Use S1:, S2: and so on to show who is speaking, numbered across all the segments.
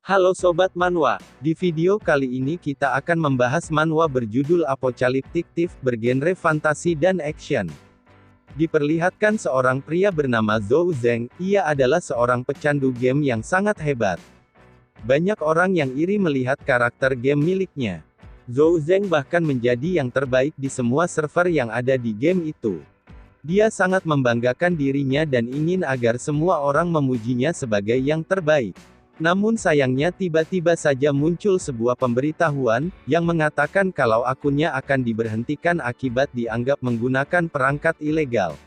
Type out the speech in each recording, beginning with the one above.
S1: Halo Sobat Manhwa, di video kali ini kita akan membahas manhwa berjudul Apocalyptic Thief bergenre fantasi dan action. Diperlihatkan seorang pria bernama Zhou Zeng, ia adalah seorang pecandu game yang sangat hebat. Banyak orang yang iri melihat karakter game miliknya. Zhou Zeng bahkan menjadi yang terbaik di semua server yang ada di game itu. Dia sangat membanggakan dirinya dan ingin agar semua orang memujinya sebagai yang terbaik. Namun sayangnya tiba-tiba saja muncul sebuah pemberitahuan, yang mengatakan kalau akunnya akan diberhentikan akibat dianggap menggunakan perangkat ilegal.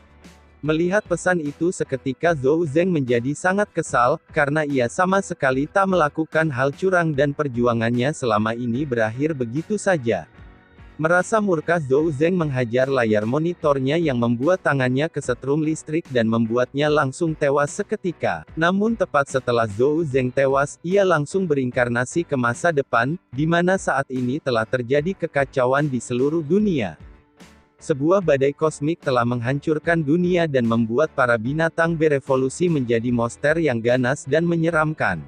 S1: Melihat pesan itu seketika Zhou Zeng menjadi sangat kesal, karena ia sama sekali tak melakukan hal curang dan perjuangannya selama ini berakhir begitu saja. Merasa murka Zhou Zeng menghajar layar monitornya yang membuat tangannya kesetrum listrik dan membuatnya langsung tewas seketika. Namun tepat setelah Zhou Zeng tewas, ia langsung berinkarnasi ke masa depan, di mana saat ini telah terjadi kekacauan di seluruh dunia. Sebuah badai kosmik telah menghancurkan dunia dan membuat para binatang berevolusi menjadi monster yang ganas dan menyeramkan.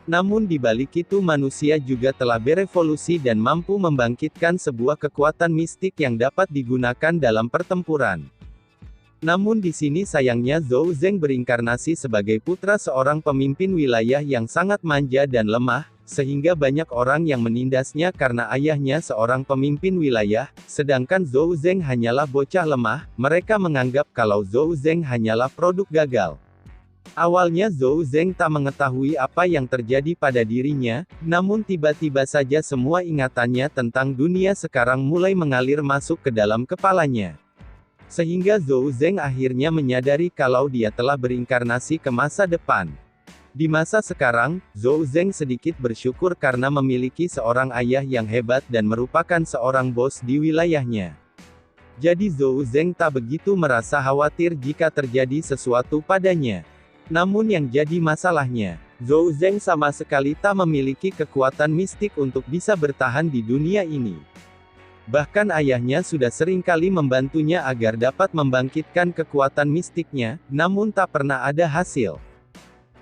S1: Namun di balik itu manusia juga telah berevolusi dan mampu membangkitkan sebuah kekuatan mistik yang dapat digunakan dalam pertempuran. Namun di sini sayangnya Zhou Zeng berinkarnasi sebagai putra seorang pemimpin wilayah yang sangat manja dan lemah, sehingga banyak orang yang menindasnya karena ayahnya seorang pemimpin wilayah, sedangkan Zhou Zeng hanyalah bocah lemah. Mereka menganggap kalau Zhou Zeng hanyalah produk gagal. Awalnya Zhou Zeng tak mengetahui apa yang terjadi pada dirinya, namun tiba-tiba saja semua ingatannya tentang dunia sekarang mulai mengalir masuk ke dalam kepalanya. Sehingga Zhou Zeng akhirnya menyadari kalau dia telah berinkarnasi ke masa depan. Di masa sekarang, Zhou Zeng sedikit bersyukur karena memiliki seorang ayah yang hebat dan merupakan seorang bos di wilayahnya. Jadi Zhou Zeng tak begitu merasa khawatir jika terjadi sesuatu padanya. Namun yang jadi masalahnya, Zhou Zeng sama sekali tak memiliki kekuatan mistik untuk bisa bertahan di dunia ini. Bahkan ayahnya sudah seringkali membantunya agar dapat membangkitkan kekuatan mistiknya, namun tak pernah ada hasil.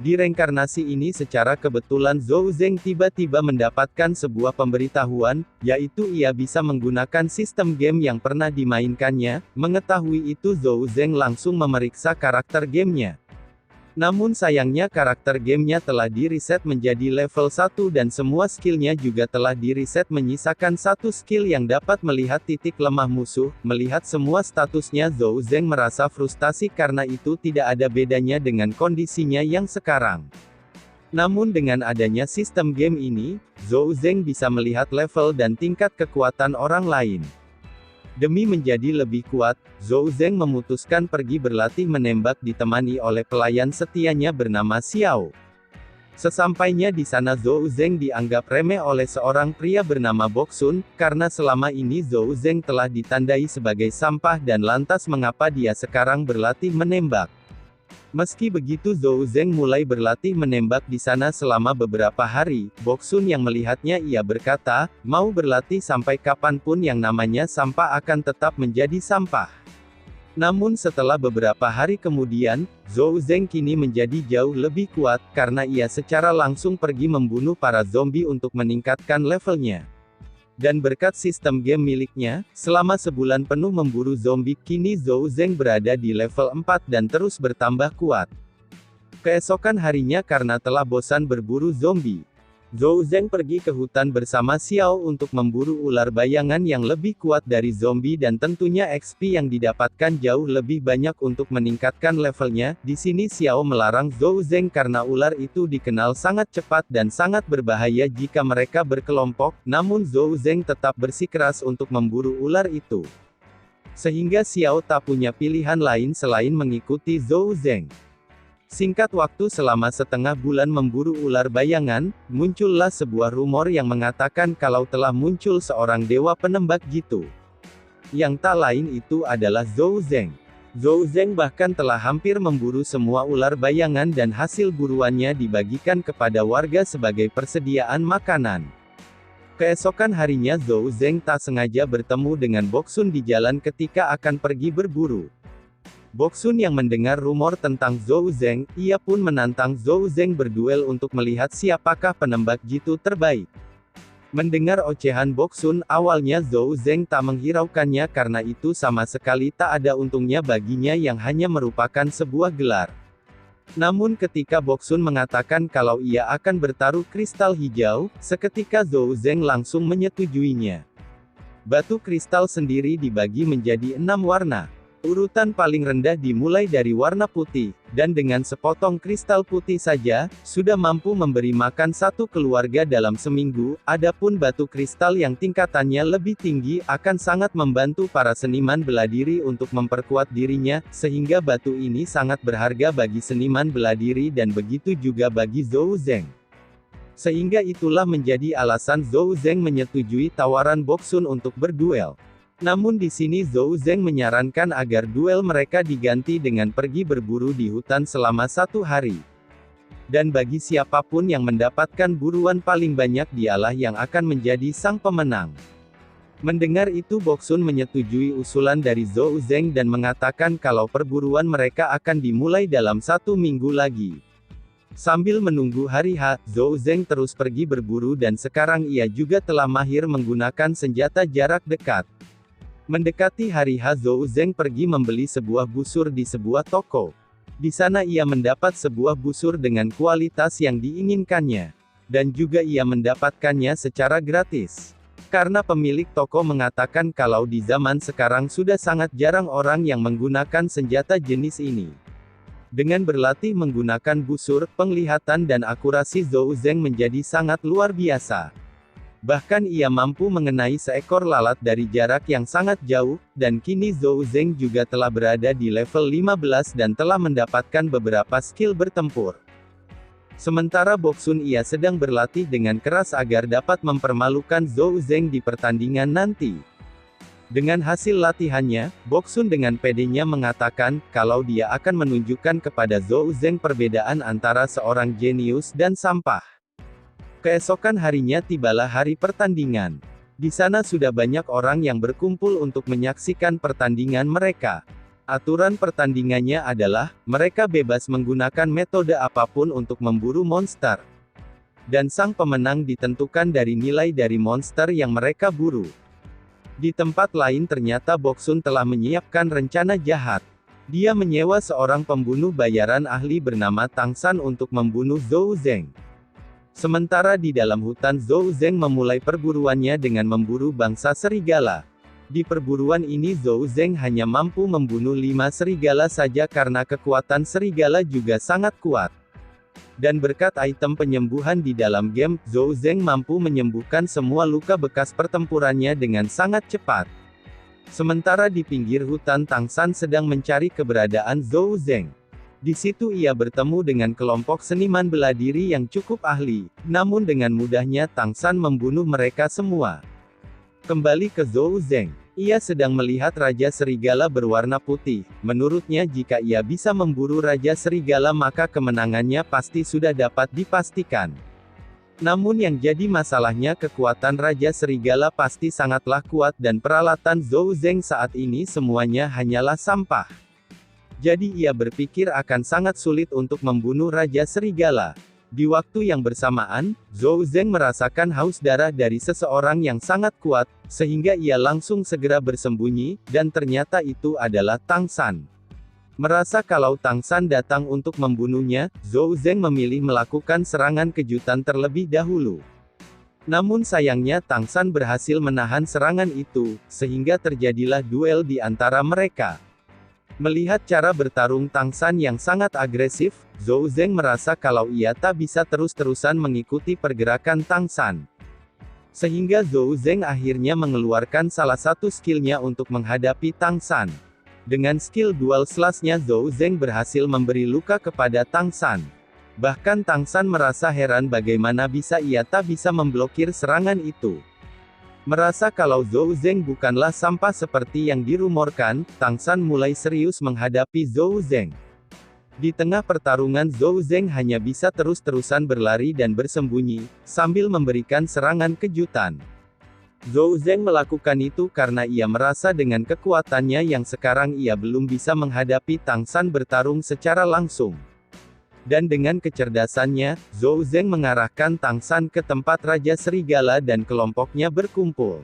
S1: Di reinkarnasi ini secara kebetulan Zhou Zeng tiba-tiba mendapatkan sebuah pemberitahuan, yaitu ia bisa menggunakan sistem game yang pernah dimainkannya. Mengetahui itu Zhou Zeng langsung memeriksa karakter gamenya. Namun sayangnya karakter gamenya telah di-reset menjadi level 1 dan semua skillnya juga telah di-reset menyisakan satu skill yang dapat melihat titik lemah musuh. Melihat semua statusnya Zhou Zeng merasa frustasi karena itu tidak ada bedanya dengan kondisinya yang sekarang. Namun dengan adanya sistem game ini, Zhou Zeng bisa melihat level dan tingkat kekuatan orang lain. Demi menjadi lebih kuat, Zhou Zeng memutuskan pergi berlatih menembak ditemani oleh pelayan setianya bernama Xiao. Sesampainya di sana Zhou Zeng dianggap remeh oleh seorang pria bernama Boksun, karena selama ini Zhou Zeng telah ditandai sebagai sampah dan lantas mengapa dia sekarang berlatih menembak. Meski begitu Zhou Zeng mulai berlatih menembak di sana selama beberapa hari. Boksun yang melihatnya ia berkata, mau berlatih sampai kapanpun yang namanya sampah akan tetap menjadi sampah. Namun setelah beberapa hari kemudian, Zhou Zeng kini menjadi jauh lebih kuat, karena ia secara langsung pergi membunuh para zombie untuk meningkatkan levelnya. Dan berkat sistem game miliknya, selama sebulan penuh memburu zombie, kini Zhou Zeng berada di level 4 dan terus bertambah kuat. Keesokan harinya karena telah bosan berburu zombie, Zhou Zeng pergi ke hutan bersama Xiao untuk memburu ular bayangan yang lebih kuat dari zombie dan tentunya XP yang didapatkan jauh lebih banyak untuk meningkatkan levelnya. Di sini Xiao melarang Zhou Zeng karena ular itu dikenal sangat cepat dan sangat berbahaya jika mereka berkelompok, namun Zhou Zeng tetap bersikeras untuk memburu ular itu. Sehingga Xiao tak punya pilihan lain selain mengikuti Zhou Zeng. Singkat waktu selama setengah bulan memburu ular bayangan, muncullah sebuah rumor yang mengatakan kalau telah muncul seorang dewa penembak jitu. Yang tak lain itu adalah Zhou Zeng. Zhou Zeng bahkan telah hampir memburu semua ular bayangan dan hasil buruannya dibagikan kepada warga sebagai persediaan makanan. Keesokan harinya Zhou Zeng tak sengaja bertemu dengan Boksun di jalan ketika akan pergi berburu. Boxun yang mendengar rumor tentang Zhou Zeng, ia pun menantang Zhou Zeng berduel untuk melihat siapakah penembak jitu terbaik. Mendengar ocehan Boxun, awalnya Zhou Zeng tak menghiraukannya karena itu sama sekali tak ada untungnya baginya yang hanya merupakan sebuah gelar. Namun ketika Boxun mengatakan kalau ia akan bertaruh kristal hijau, seketika Zhou Zeng langsung menyetujuinya. Batu kristal sendiri dibagi menjadi 6 warna. Urutan paling rendah dimulai dari warna putih, dan dengan sepotong kristal putih saja, sudah mampu memberi makan satu keluarga dalam seminggu. Adapun batu kristal yang tingkatannya lebih tinggi, akan sangat membantu para seniman bela diri untuk memperkuat dirinya, sehingga batu ini sangat berharga bagi seniman bela diri dan begitu juga bagi Zhou Zeng. Sehingga itulah menjadi alasan Zhou Zeng menyetujui tawaran Boxun untuk berduel. Namun di sini Zhou Zeng menyarankan agar duel mereka diganti dengan pergi berburu di hutan selama 1 hari. Dan bagi siapapun yang mendapatkan buruan paling banyak dialah yang akan menjadi sang pemenang. Mendengar itu Boxun menyetujui usulan dari Zhou Zeng dan mengatakan kalau perburuan mereka akan dimulai dalam 1 minggu lagi. Sambil menunggu hari H, Zhou Zeng terus pergi berburu dan sekarang ia juga telah mahir menggunakan senjata jarak dekat. Mendekati hari H, Zhou Zeng pergi membeli sebuah busur di sebuah toko. Di sana ia mendapat sebuah busur dengan kualitas yang diinginkannya. Dan juga ia mendapatkannya secara gratis. Karena pemilik toko mengatakan kalau di zaman sekarang sudah sangat jarang orang yang menggunakan senjata jenis ini. Dengan berlatih menggunakan busur, penglihatan dan akurasi Zhou Zeng menjadi sangat luar biasa. Bahkan ia mampu mengenai seekor lalat dari jarak yang sangat jauh, dan kini Zhou Zeng juga telah berada di level 15 dan telah mendapatkan beberapa skill bertempur. Sementara Boxun ia sedang berlatih dengan keras agar dapat mempermalukan Zhou Zeng di pertandingan nanti. Dengan hasil latihannya, Boxun dengan pedenya mengatakan, kalau dia akan menunjukkan kepada Zhou Zeng perbedaan antara seorang jenius dan sampah. Keesokan harinya tibalah hari pertandingan. Di sana sudah banyak orang yang berkumpul untuk menyaksikan pertandingan mereka. Aturan pertandingannya adalah, mereka bebas menggunakan metode apapun untuk memburu monster. Dan sang pemenang ditentukan dari nilai dari monster yang mereka buru. Di tempat lain ternyata Boxun telah menyiapkan rencana jahat. Dia menyewa seorang pembunuh bayaran ahli bernama Tang San untuk membunuh Zhou Zeng. Sementara di dalam hutan Zhou Zeng memulai perburuannya dengan memburu bangsa serigala. Di perburuan ini Zhou Zeng hanya mampu membunuh 5 serigala saja karena kekuatan serigala juga sangat kuat. Dan berkat item penyembuhan di dalam game, Zhou Zeng mampu menyembuhkan semua luka bekas pertempurannya dengan sangat cepat. Sementara di pinggir hutan Tang San sedang mencari keberadaan Zhou Zeng. Di situ ia bertemu dengan kelompok seniman bela diri yang cukup ahli, namun dengan mudahnya Tang San membunuh mereka semua. Kembali ke Zhou Zeng. Ia sedang melihat Raja Serigala berwarna putih. Menurutnya jika ia bisa memburu Raja Serigala maka kemenangannya pasti sudah dapat dipastikan. Namun yang jadi masalahnya kekuatan Raja Serigala pasti sangatlah kuat dan peralatan Zhou Zeng saat ini semuanya hanyalah sampah. Jadi ia berpikir akan sangat sulit untuk membunuh Raja Serigala. Di waktu yang bersamaan, Zhou Zeng merasakan haus darah dari seseorang yang sangat kuat, sehingga ia langsung segera bersembunyi, dan ternyata itu adalah Tang San. Merasa kalau Tang San datang untuk membunuhnya, Zhou Zeng memilih melakukan serangan kejutan terlebih dahulu. Namun sayangnya Tang San berhasil menahan serangan itu, sehingga terjadilah duel di antara mereka. Melihat cara bertarung Tang San yang sangat agresif, Zhou Zeng merasa kalau ia tak bisa terus-terusan mengikuti pergerakan Tang San. Sehingga Zhou Zeng akhirnya mengeluarkan salah satu skillnya untuk menghadapi Tang San. Dengan skill dual slash-nya Zhou Zeng berhasil memberi luka kepada Tang San. Bahkan Tang San merasa heran bagaimana bisa ia tak bisa memblokir serangan itu. Merasa kalau Zhou Zeng bukanlah sampah seperti yang dirumorkan, Tang San mulai serius menghadapi Zhou Zeng. Di tengah pertarungan Zhou Zeng hanya bisa terus-terusan berlari dan bersembunyi, sambil memberikan serangan kejutan. Zhou Zeng melakukan itu karena ia merasa dengan kekuatannya yang sekarang ia belum bisa menghadapi Tang San bertarung secara langsung. Dan dengan kecerdasannya, Zhou Zeng mengarahkan Tang San ke tempat Raja Serigala dan kelompoknya berkumpul.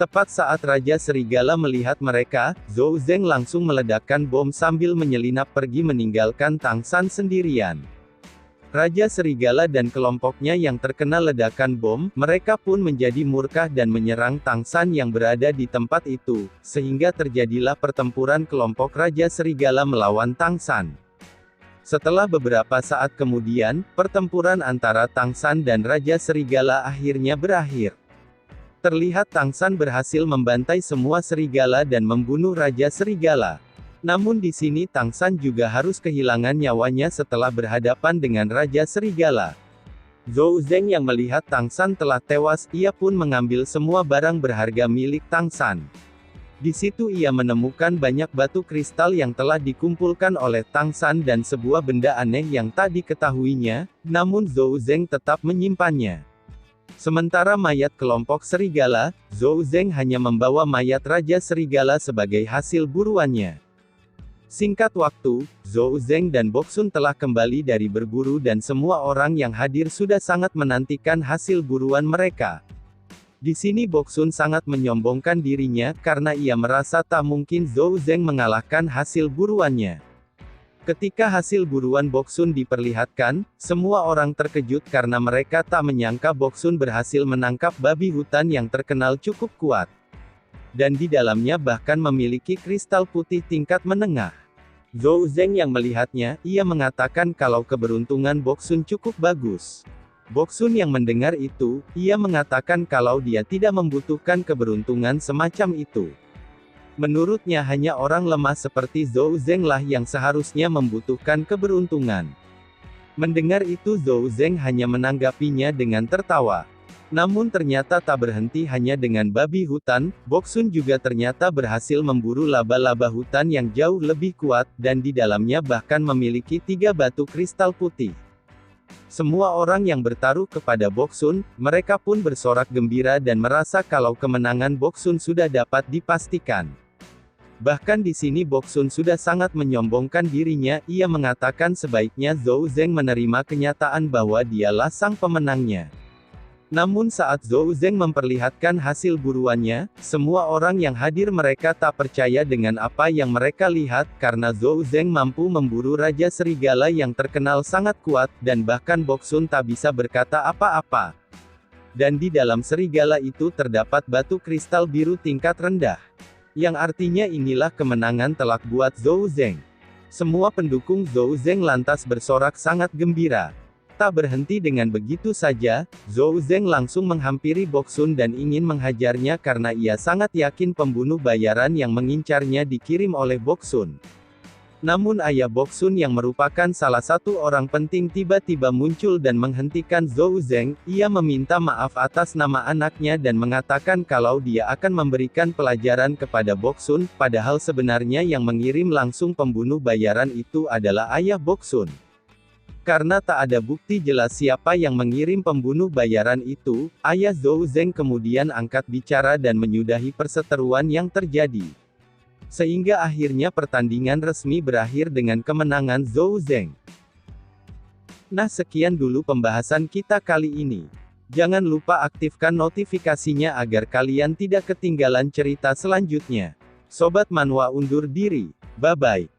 S1: Tepat saat Raja Serigala melihat mereka, Zhou Zeng langsung meledakkan bom sambil menyelinap pergi meninggalkan Tang San sendirian. Raja Serigala dan kelompoknya yang terkena ledakan bom, mereka pun menjadi murka dan menyerang Tang San yang berada di tempat itu, sehingga terjadilah pertempuran kelompok Raja Serigala melawan Tang San. Setelah beberapa saat kemudian, pertempuran antara Tang San dan Raja Serigala akhirnya berakhir. Terlihat Tang San berhasil membantai semua serigala dan membunuh Raja Serigala. Namun di sini Tang San juga harus kehilangan nyawanya setelah berhadapan dengan Raja Serigala. Zhou Zeng yang melihat Tang San telah tewas, ia pun mengambil semua barang berharga milik Tang San. Di situ ia menemukan banyak batu kristal yang telah dikumpulkan oleh Tang San dan sebuah benda aneh yang tak diketahuinya, namun Zhou Zeng tetap menyimpannya. Sementara mayat kelompok serigala, Zhou Zeng hanya membawa mayat Raja Serigala sebagai hasil buruannya. Singkat waktu, Zhou Zeng dan Boksun telah kembali dari berburu dan semua orang yang hadir sudah sangat menantikan hasil buruan mereka. Di sini Boksun sangat menyombongkan dirinya, karena ia merasa tak mungkin Zhou Zeng mengalahkan hasil buruannya. Ketika hasil buruan Boksun diperlihatkan, semua orang terkejut karena mereka tak menyangka Boksun berhasil menangkap babi hutan yang terkenal cukup kuat. Dan di dalamnya bahkan memiliki kristal putih tingkat menengah. Zhou Zeng yang melihatnya, ia mengatakan kalau keberuntungan Boksun cukup bagus. Boksun yang mendengar itu, ia mengatakan kalau dia tidak membutuhkan keberuntungan semacam itu. Menurutnya hanya orang lemah seperti Zhou Zeng lah yang seharusnya membutuhkan keberuntungan. Mendengar itu Zhou Zeng hanya menanggapinya dengan tertawa. Namun ternyata tak berhenti hanya dengan babi hutan, Boksun juga ternyata berhasil memburu laba-laba hutan yang jauh lebih kuat, dan di dalamnya bahkan memiliki 3 batu kristal putih. Semua orang yang bertaruh kepada Boksun, mereka pun bersorak gembira dan merasa kalau kemenangan Boksun sudah dapat dipastikan. Bahkan di sini Boksun sudah sangat menyombongkan dirinya, ia mengatakan sebaiknya Zhou Zeng menerima kenyataan bahwa dialah sang pemenangnya. Namun saat Zhou Zeng memperlihatkan hasil buruannya, semua orang yang hadir mereka tak percaya dengan apa yang mereka lihat, karena Zhou Zeng mampu memburu Raja Serigala yang terkenal sangat kuat, dan bahkan Boksun tak bisa berkata apa-apa. Dan di dalam serigala itu terdapat batu kristal biru tingkat rendah. Yang artinya inilah kemenangan telak buat Zhou Zeng. Semua pendukung Zhou Zeng lantas bersorak sangat gembira. Tak berhenti dengan begitu saja, Zhou Zeng langsung menghampiri Boksun dan ingin menghajarnya karena ia sangat yakin pembunuh bayaran yang mengincarnya dikirim oleh Boksun. Namun ayah Boksun yang merupakan salah satu orang penting tiba-tiba muncul dan menghentikan Zhou Zeng. Ia meminta maaf atas nama anaknya dan mengatakan kalau dia akan memberikan pelajaran kepada Boksun, padahal sebenarnya yang mengirim langsung pembunuh bayaran itu adalah ayah Boksun. Karena tak ada bukti jelas siapa yang mengirim pembunuh bayaran itu, ayah Zhou Zeng kemudian angkat bicara dan menyudahi perseteruan yang terjadi. Sehingga akhirnya pertandingan resmi berakhir dengan kemenangan Zhou Zeng. Nah sekian dulu pembahasan kita kali ini. Jangan lupa aktifkan notifikasinya agar kalian tidak ketinggalan cerita selanjutnya. Sobat Manhwa undur diri. Bye-bye.